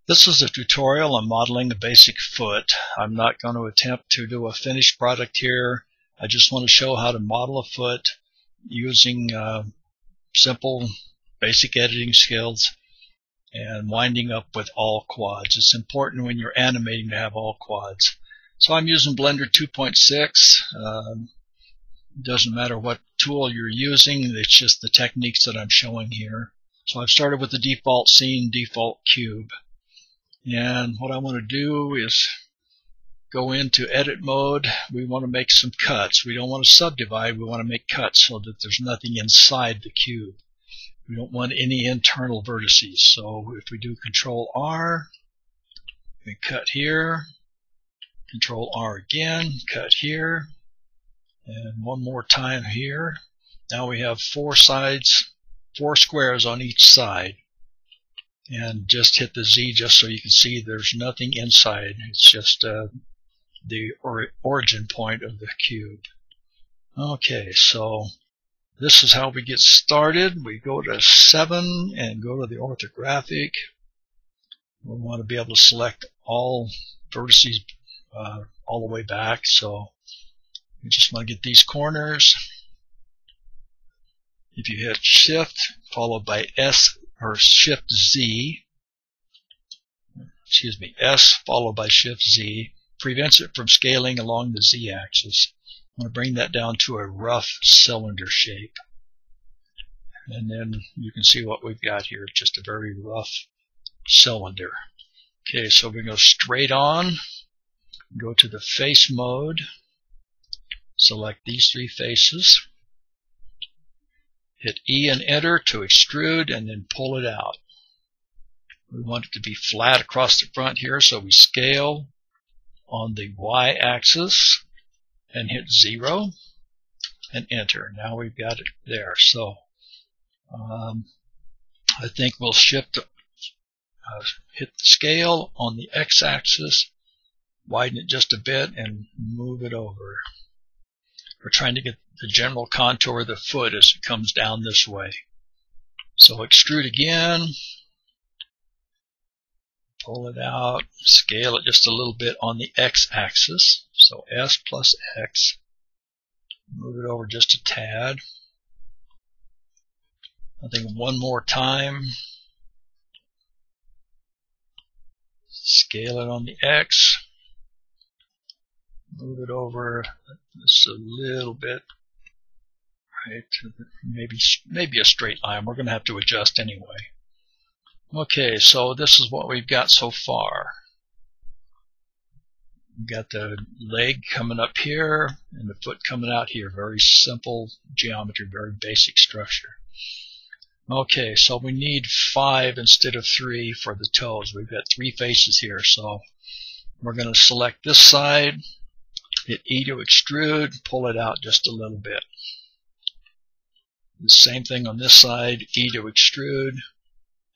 This is a tutorial on modeling a basic foot. I'm not going to attempt to do a finished product here. I just want to show how to model a foot using simple basic editing skills and winding up with all quads. It's important when you're animating to have all quads. So I'm using Blender 2.6. Doesn't matter what tool you're using, it's just the techniques that I'm showing here. So I've started with the default scene, default cube. And what I want to do is go into edit mode. We want to make some cuts. We don't want to subdivide, we want to make cuts so that there's nothing inside the cube. We don't want any internal vertices. So if we do Control R, we cut here, Control R again, cut here, and one more time here. Now we have four sides, four squares on each side. And just hit the Z just so you can see there's nothing inside. It's just the origin point of the cube. Okay, so this is how we get started. We go to 7 and go to the orthographic. We want to be able to select all vertices all the way back. So we just want to get these corners. If you hit Shift followed by S or Shift Z, S followed by Shift Z, prevents it from scaling along the Z axis. I'm going to bring that down to a rough cylinder shape. And then you can see what we've got here, just a very rough cylinder. Okay, so we go straight on, go to the face mode, select these three faces, hit E and enter to extrude and then pull it out. We want it to be flat across the front here, so we scale on the Y axis and hit 0 and enter. Now we've got it there. So I think we'll shift, hit the scale on the X axis, widen it just a bit and move it over. We're trying to get the general contour of the foot as it comes down this way. So extrude again, pull it out, scale it just a little bit on the X axis. So S plus X, move it over just a tad. I think one more time, scale it on the X, move it over just a little bit. Right, maybe a straight line. We're going to have to adjust anyway. Okay, so this is what we've got so far. We've got the leg coming up here and the foot coming out here. Very simple geometry, very basic structure. Okay, so we need 5 instead of 3 for the toes. We've got 3 faces here, so we're going to select this side, hit E to extrude, pull it out just a little bit. The same thing on this side, E to extrude,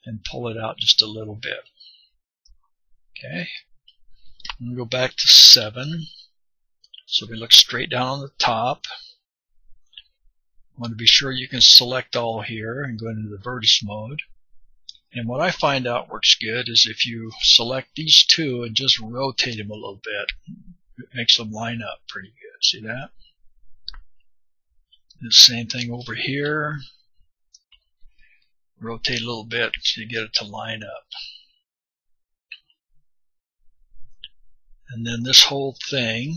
and pull it out just a little bit. Okay, I'm going to go back to 7. So we look straight down on the top. Want to be sure you can select all here and go into the vertex mode. And what I find out works good is if you select these two and just rotate them a little bit, it makes them line up pretty good. See that? The same thing over here. Rotate a little bit so you get it to line up. And then this whole thing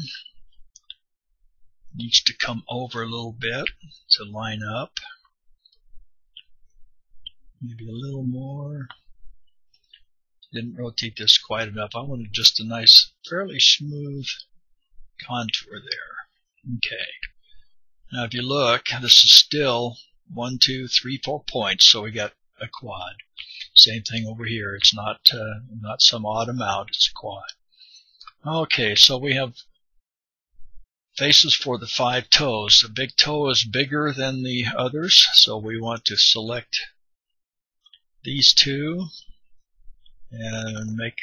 needs to come over a little bit to line up. Maybe a little more. Didn't rotate this quite enough. I wanted just a nice, fairly smooth contour there. Okay. Now if you look, this is still 1, 2, 3, 4 points, so we got a quad. Same thing over here. It's not some odd amount, it's a quad. Okay, so we have faces for the 5 toes. The big toe is bigger than the others, so we want to select these two and make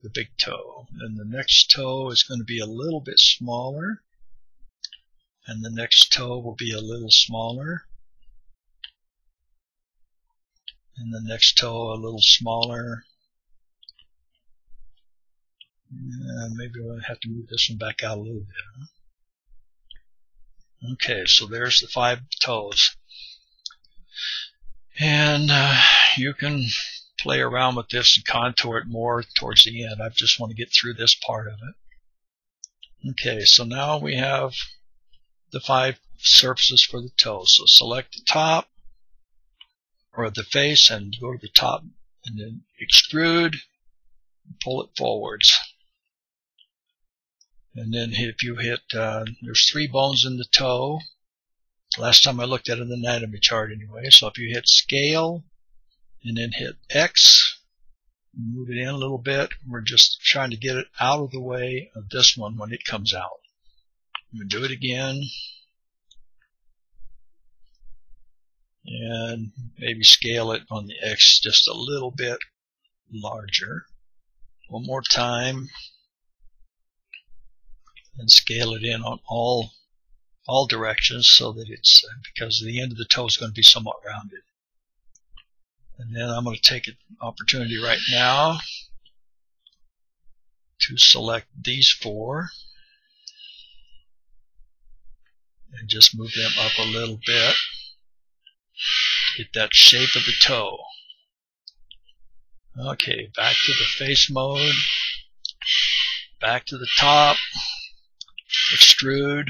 the big toe. Then the next toe is going to be a little bit smaller, and the next toe will be a little smaller, and the next toe a little smaller, Maybe we'll have to move this one back out a little bit. Huh? Okay, so there's the 5 toes. And you can play around with this and contour it more towards the end. I just want to get through this part of it. Okay, so now we have the 5 surfaces for the toes. So select the top or the face and go to the top and then extrude and pull it forwards. And then if you hit, there's 3 bones in the toe. Last time I looked at an anatomy chart anyway. So if you hit scale and then hit X, move it in a little bit. We're just trying to get it out of the way of this one when it comes out. I'm going to do it again. And maybe scale it on the X just a little bit larger. One more time. And scale it in on all directions so that it's, because the end of the toe is going to be somewhat rounded. And then I'm going to take an opportunity right now to select these 4 and just move them up a little bit. Get that shape of the toe. Okay, back to the face mode. Back to the top. Extrude.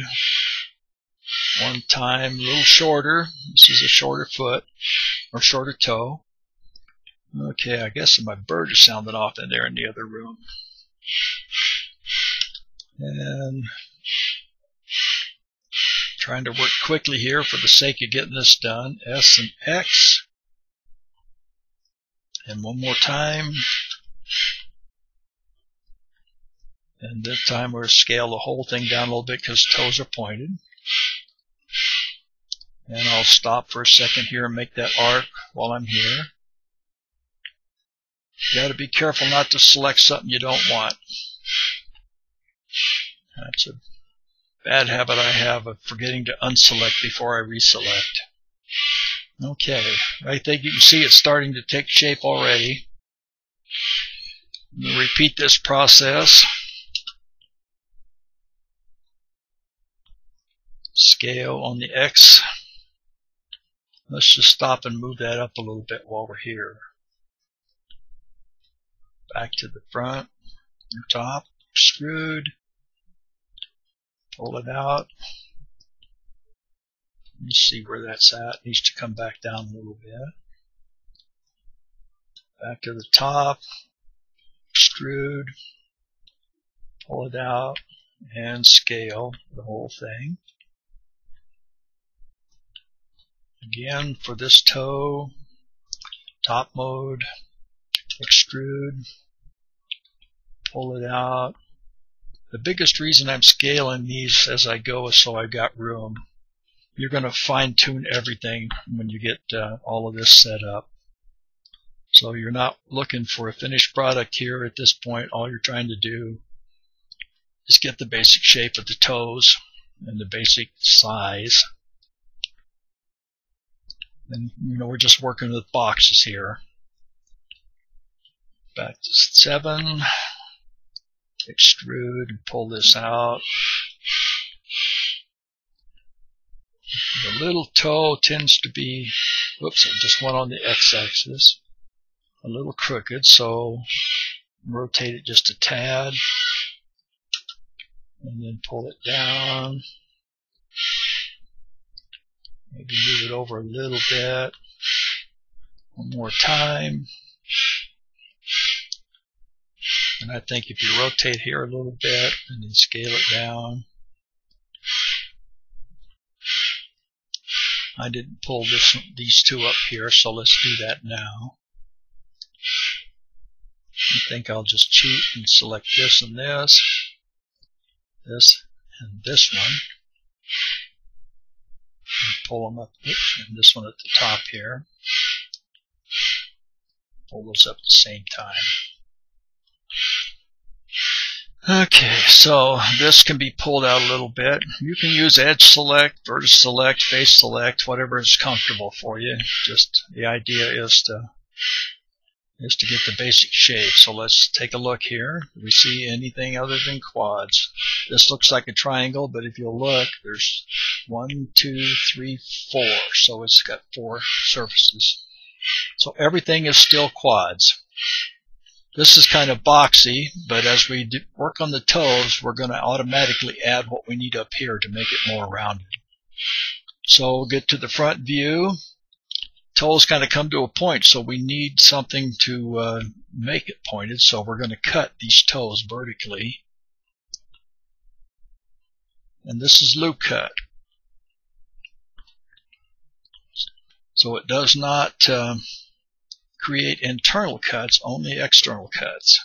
One time, a little shorter. This is a shorter foot or shorter toe. Okay, I guess my bird is sounding off in there in the other room. And trying to work quickly here for the sake of getting this done. S and X. And one more time. And this time we're going to scale the whole thing down a little bit because toes are pointed. And I'll stop for a second here and make that arc while I'm here. You got to be careful not to select something you don't want. That's a bad habit I have of forgetting to unselect before I reselect. Okay, I think you can see it's starting to take shape already. We'll repeat this process. Scale on the X. Let's just stop and move that up a little bit while we're here. Back to the front, top, extrude, pull it out. Let me see where that's at. It needs to come back down a little bit. Back to the top, extrude, pull it out, and scale the whole thing. Again, for this toe, top mode, extrude, pull it out. The biggest reason I'm scaling these as I go is so I've got room. You're going to fine-tune everything when you get all of this set up. So you're not looking for a finished product here at this point. All you're trying to do is get the basic shape of the toes and the basic size. And we're just working with boxes here. Back to 7. Extrude and pull this out. The little toe tends to be, whoops, I just went on the X-axis, a little crooked, so rotate it just a tad. And then pull it down. Maybe move it over a little bit. One more time. And I think if you rotate here a little bit and then scale it down. I didn't pull these 2 up here, so let's do that now. I think I'll just cheat and select this and this and this one. And pull them up, and this one at the top here. Pull those up at the same time. Okay, so this can be pulled out a little bit. You can use edge select, vertex select, face select, whatever is comfortable for you. Just the idea is is to get the basic shape. So let's take a look here. Do we see anything other than quads? This looks like a triangle, but if you'll look, there's 1, 2, 3, 4. So it's got 4 surfaces. So everything is still quads. This is kind of boxy, but as we work on the toes, we're going to automatically add what we need up here to make it more rounded. So we'll get to the front view. Toes kind of come to a point, so we need something to make it pointed. So we're going to cut these toes vertically. And this is loop cut. So it does not create internal cuts, only external cuts.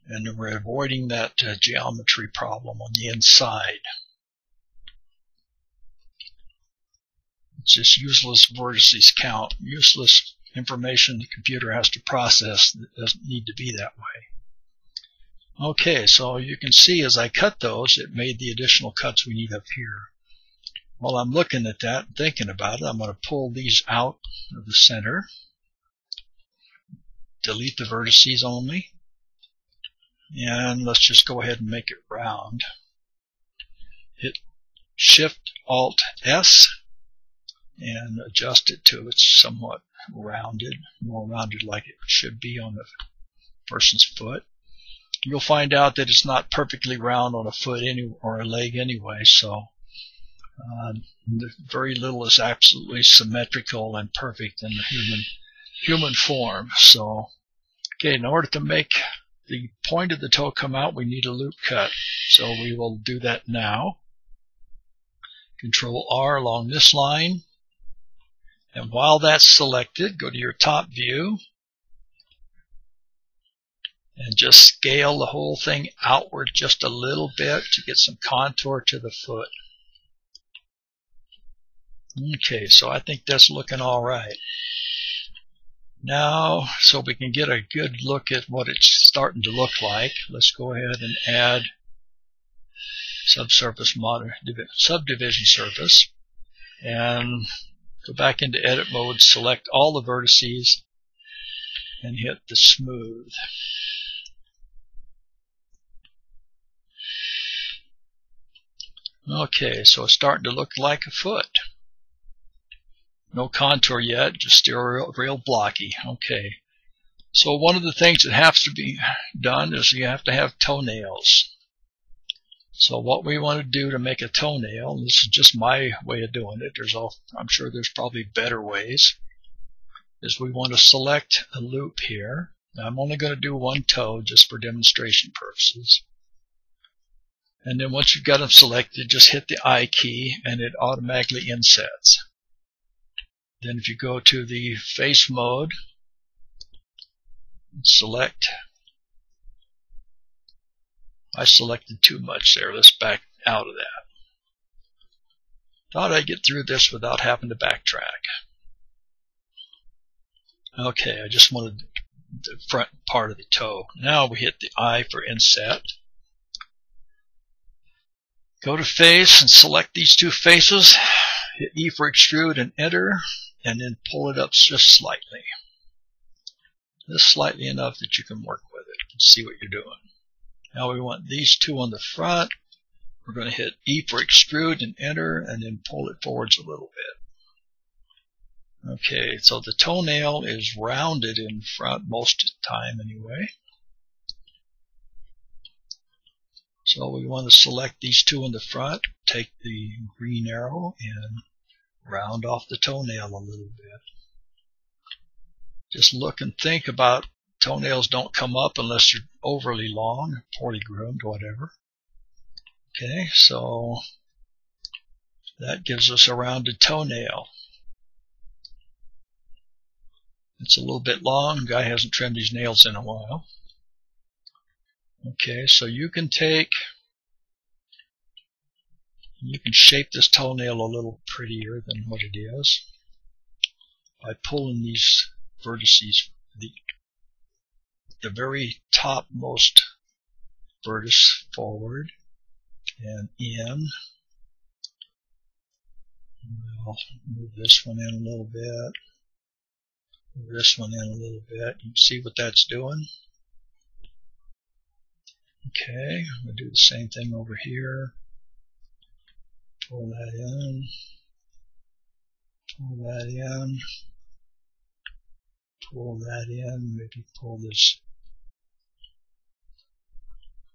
And we're avoiding that geometry problem on the inside. It's just useless vertices count, useless information the computer has to process that doesn't need to be that way. Okay, so you can see as I cut those, it made the additional cuts we need up here. While I'm looking at that and thinking about it, I'm going to pull these out of the center, delete the vertices only, and let's just go ahead and make it round. Hit Shift-Alt-S and adjust it to it's somewhat rounded, more rounded like it should be on the person's foot. You'll find out that it's not perfectly round on a foot or a leg anyway, so very little is absolutely symmetrical and perfect in the human form. So, okay, in order to make the point of the toe come out, we need a loop cut. So we will do that now. Control R along this line. And while that's selected, go to your top view and just scale the whole thing outward just a little bit to get some contour to the foot. Okay, so I think that's looking all right. Now, so we can get a good look at what it's starting to look like, let's go ahead and add subdivision surface and go back into edit mode, select all the vertices and hit the smooth. Okay, so it's starting to look like a foot. No contour yet, just still real blocky. Okay, so one of the things that has to be done is you have to have toenails. So what we want to do to make a toenail, and this is just my way of doing it, I'm sure there's probably better ways, is we want to select a loop here. Now I'm only going to do one toe just for demonstration purposes. And then once you've got them selected, just hit the I key and it automatically insets. Then if you go to the face mode, select, I selected too much there, let's back out of that. Thought I'd get through this without having to backtrack. Okay, I just wanted the front part of the toe. Now we hit the I for inset. Go to face and select these two faces, hit E for extrude and enter, and then pull it up just slightly. Just slightly enough that you can work with it and see what you're doing. Now we want these two on the front. We're going to hit E for extrude and enter, and then pull it forwards a little bit. Okay, so the toenail is rounded in front most of the time anyway. So we want to select these two in the front, take the green arrow and round off the toenail a little bit. Just look and think about toenails don't come up unless you're overly long, poorly groomed, whatever. Okay, so that gives us a rounded toenail. It's a little bit long. The guy hasn't trimmed his nails in a while. Okay, so you can shape this toenail a little prettier than what it is by pulling these vertices, the very topmost vertex forward and in. I'll move this one in a little bit. Move this one in a little bit. You can see what that's doing. Okay, I'm going to do the same thing over here. Pull that in. Pull that in. Pull that in. Maybe pull this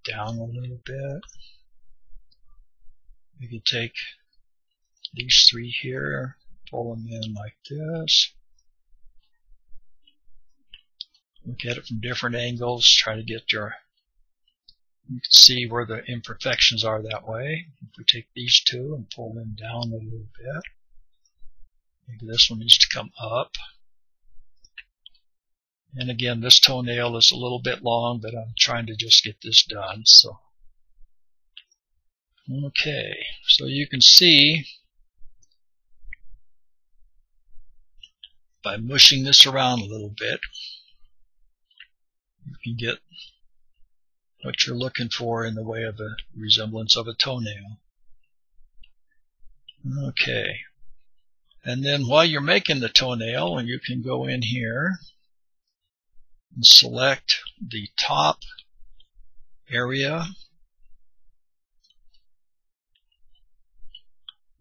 down a little bit. We could take these three here, pull them in like this. Look at it from different angles, try to get you can see where the imperfections are that way. If we take these two and pull them down a little bit, maybe this one needs to come up. And again, this toenail is a little bit long, but I'm trying to just get this done. So, okay, so you can see by mushing this around a little bit, you can get what you're looking for in the way of a resemblance of a toenail. Okay, and then while you're making the toenail, you can go in here and select the top area,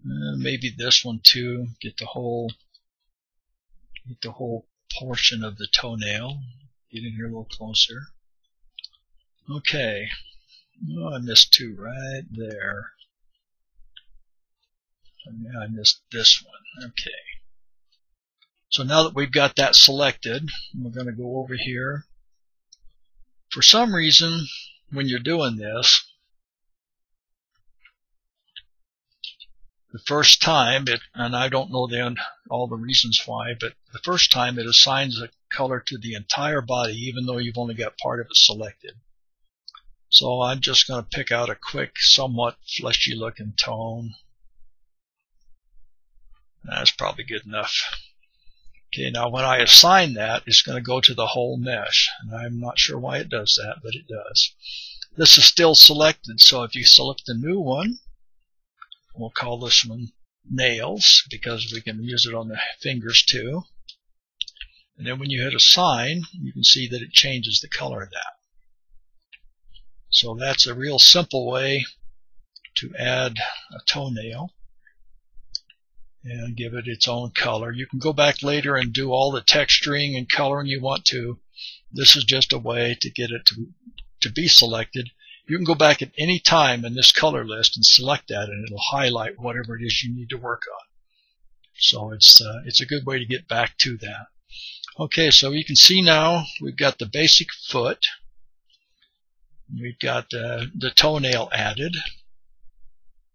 maybe this one too. Get the whole portion of the toenail. Get in here a little closer. Okay. Oh, I missed two right there. Yeah, I missed this one. Okay. So now that we've got that selected, we're going to go over here. For some reason, when you're doing this, the first time, and I don't know all the reasons why, but the first time it assigns a color to the entire body, even though you've only got part of it selected. So I'm just going to pick out a quick, somewhat fleshy looking tone. That's probably good enough. Okay, now when I assign that, it's going to go to the whole mesh. And I'm not sure why it does that, but it does. This is still selected, so if you select a new one, we'll call this one nails, because we can use it on the fingers too. And then when you hit assign, you can see that it changes the color of that. So that's a real simple way to add a toenail and give it its own color. You can go back later and do all the texturing and coloring you want to. This is just a way to get it to be selected. You can go back at any time in this color list and select that, and it'll highlight whatever it is you need to work on. So it's a good way to get back to that. Okay, so you can see now we've got the basic foot. We've got the toenail added.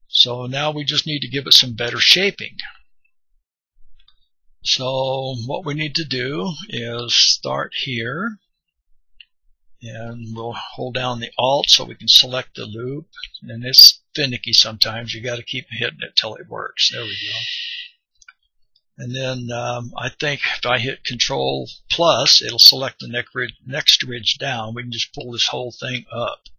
So now we just need to give it some better shaping. So what we need to do is start here, and we'll hold down the Alt so we can select the loop. And it's finicky sometimes. You got to keep hitting it till it works. There we go. And then I think if I hit Control plus, it'll select the next ridge down. We can just pull this whole thing up,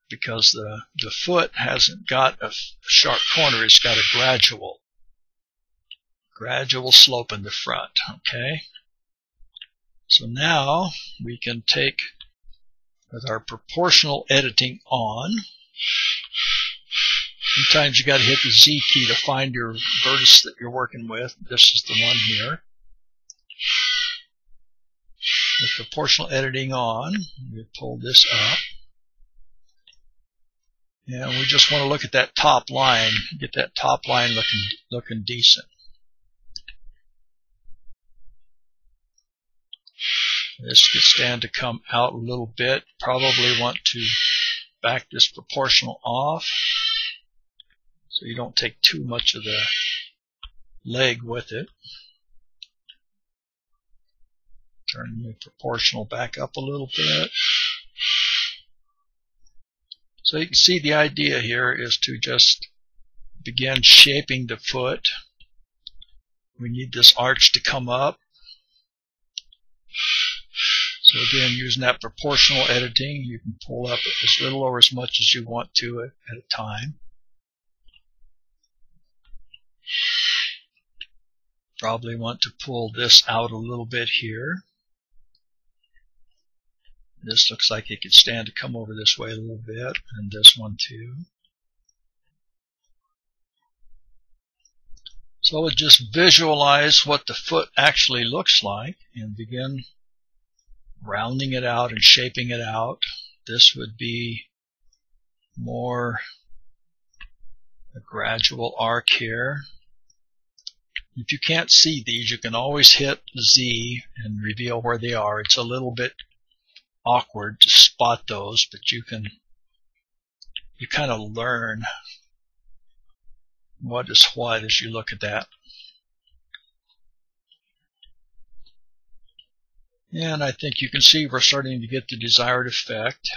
because the foot hasn't got a sharp corner. It's got a gradual slope in the front. Okay. So now we can take, with our proportional editing on, sometimes you got to hit the Z key to find your vertex that you're working with. This is the one here. With proportional editing on, we pull this up. And we just want to look at that top line, get that top line looking decent. This gets down to come out a little bit. Probably want to back this proportional off so you don't take too much of the leg with it. Turn the proportional back up a little bit. So you can see the idea here is to just begin shaping the foot. We need this arch to come up. So again, using that proportional editing, you can pull up as little or as much as you want to at a time. Probably want to pull this out a little bit here. This looks like it could stand to come over this way a little bit, and this one too. So just visualize what the foot actually looks like and begin rounding it out and shaping it out. This would be more a gradual arc here. If you can't see these, you can always hit Z and reveal where they are. It's a little bit awkward to spot those, but you kind of learn what is what as you look at that. And I think you can see we're starting to get the desired effect.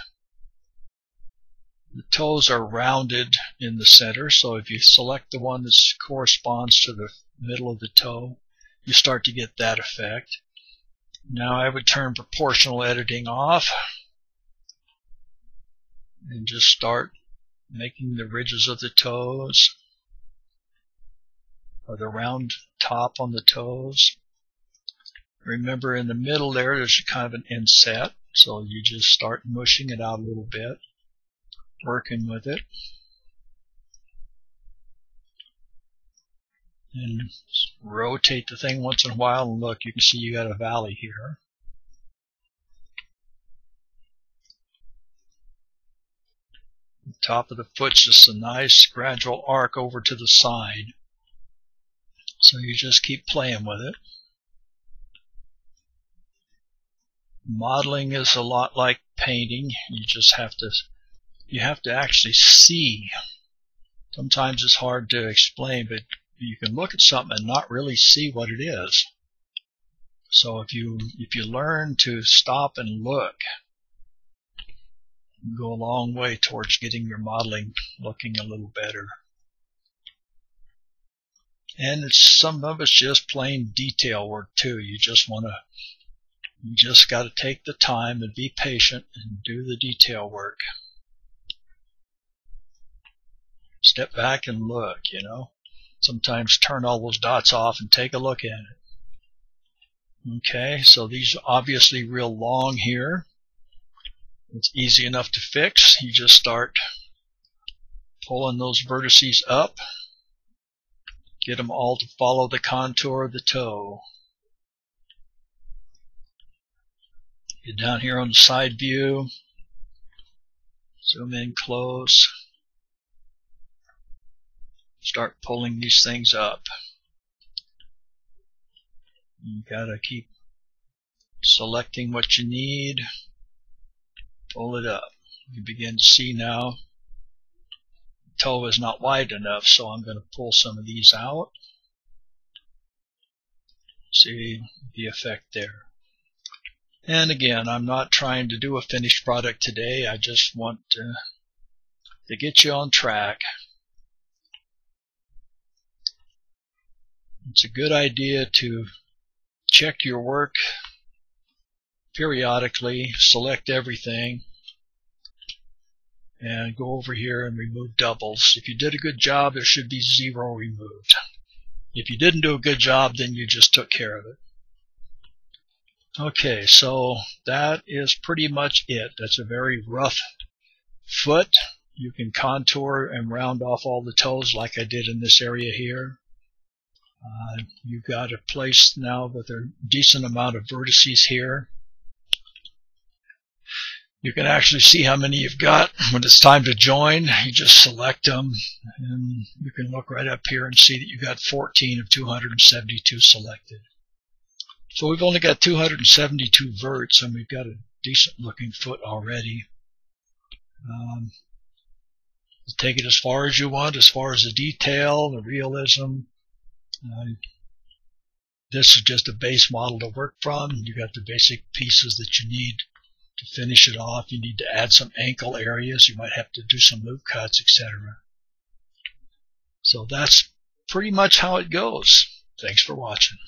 The toes are rounded in the center, so if you select the one that corresponds to the middle of the toe, you start to get that effect. Now I would turn proportional editing off and just start making the ridges of the toes or the round top on the toes. Remember, in the middle there's kind of an inset, so you just start mushing it out a little bit, working with it. And rotate the thing once in a while, and look, you can see you got a valley here. The top of the foot's just a nice gradual arc over to the side. So you just keep playing with it. Modeling is a lot like painting. You just have to actually see. Sometimes it's hard to explain, but you can look at something and not really see what it is. So if you learn to stop and look, you go a long way towards getting your modeling looking a little better. And some of it's just plain detail work too. You just got to take the time and be patient and do the detail work. Step back and look, you know. Sometimes turn all those dots off and take a look at it. Okay, so these are obviously real long here. It's easy enough to fix. You just start pulling those vertices up. Get them all to follow the contour of the toe. Get down here on the side view. Zoom in close. Start pulling these things up. You gotta keep selecting what you need. Pull it up. You begin to see now the toe is not wide enough, so I'm going to pull some of these out. See the effect there. And again, I'm not trying to do a finished product today. I just want to get you on track. It's a good idea to check your work periodically, select everything, and go over here and remove doubles. If you did a good job, there should be 0 removed. If you didn't do a good job, then you just took care of it. Okay, so that is pretty much it. That's a very rough foot. You can contour and round off all the toes like I did in this area here. You've got a place now with a decent amount of vertices here. You can actually see how many you've got. When it's time to join, you just select them, and you can look right up here and see that you've got 14 of 272 selected. So we've only got 272 verts, and we've got a decent looking foot already. Take it as far as you want, as far as the detail, the realism. This is just a base model to work from. You got the basic pieces that you need to finish it off. You need to add some ankle areas. You might have to do some loop cuts, etc. So that's pretty much how it goes. Thanks for watching.